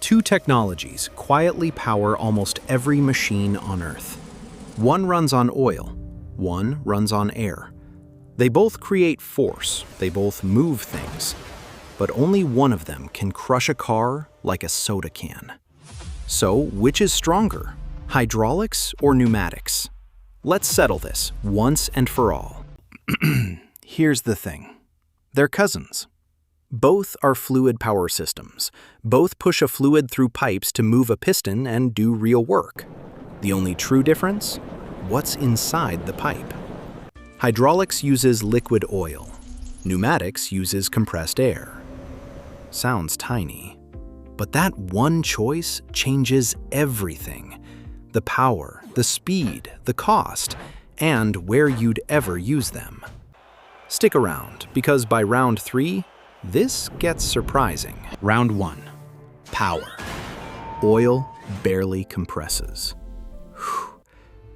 Two technologies quietly power almost every machine on Earth. One runs on oil, one runs on air. They both create force, they both move things, but only one of them can crush a car like a soda can. So, which is stronger, hydraulics or pneumatics? Let's settle this once and for all. Here's the thing. They're cousins. Both are fluid power systems. Both push a fluid through pipes to move a piston and do real work. The only true difference? What's inside the pipe? Hydraulics uses liquid oil. Pneumatics uses compressed air. Sounds tiny, but that one choice changes everything. The power, the speed, the cost, and where you'd ever use them. Stick around, because by round 3, this gets surprising. Round 1. Power. Oil barely compresses.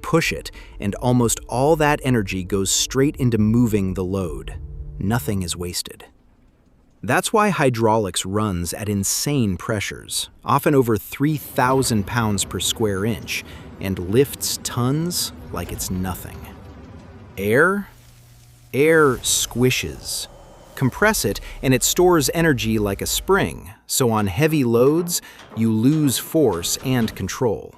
Push it, and almost all that energy goes straight into moving the load. Nothing is wasted. That's why hydraulics runs at insane pressures, often over 3,000 pounds per square inch, and lifts tons like it's nothing. Air? Air squishes. Compress it, and it stores energy like a spring, so on heavy loads, you lose force and control.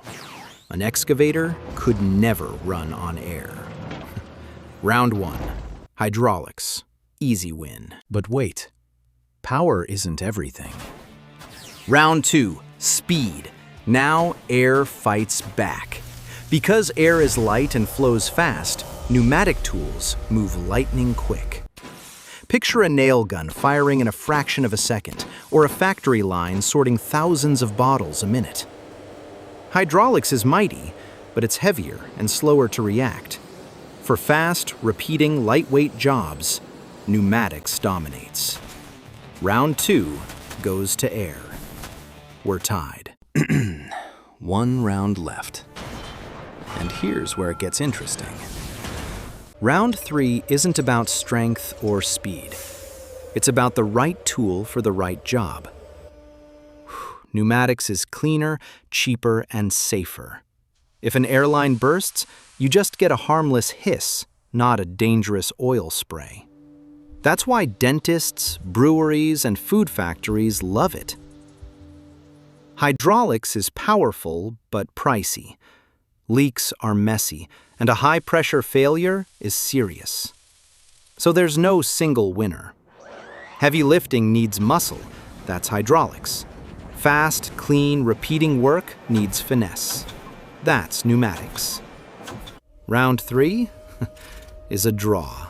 An excavator could never run on air. Round 1. Hydraulics. Easy win. But wait. Power isn't everything. Round 2. Speed. Now air fights back. Because air is light and flows fast, pneumatic tools move lightning quick. Picture a nail gun firing in a fraction of a second, or a factory line sorting thousands of bottles a minute. Hydraulics is mighty, but it's heavier and slower to react. For fast, repeating, lightweight jobs, pneumatics dominates. Round 2 goes to air. We're tied. One round left. And here's where it gets interesting. Round 3 isn't about strength or speed. It's about the right tool for the right job. Pneumatics is cleaner, cheaper, and safer. If an airline bursts, you just get a harmless hiss, not a dangerous oil spray. That's why dentists, breweries, and food factories love it. Hydraulics is powerful but pricey. Leaks are messy, and a high-pressure failure is serious. So there's no single winner. Heavy lifting needs muscle. That's hydraulics. Fast, clean, repeating work needs finesse. That's pneumatics. Round 3 is a draw.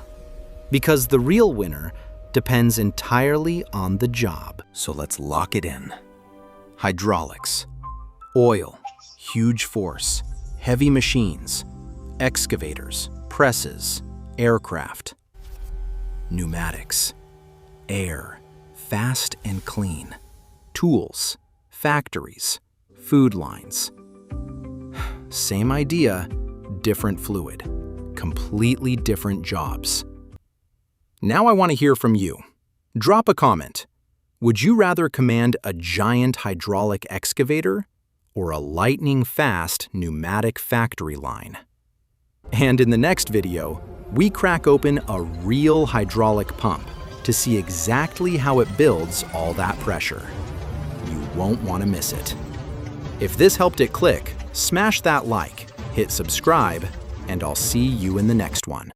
Because the real winner depends entirely on the job. So let's lock it in. Hydraulics. Oil. Huge force. Heavy machines. Excavators. Presses. Aircraft. Pneumatics. Air. Fast and clean. Tools. Factories. Food lines. Same idea, different fluid. Completely different jobs. Now I want to hear from you. Drop a comment. Would you rather command a giant hydraulic excavator or a lightning-fast pneumatic factory line? And in the next video, we crack open a real hydraulic pump to see exactly how it builds all that pressure. You won't want to miss it. If this helped it click, smash that like, hit subscribe, and I'll see you in the next one.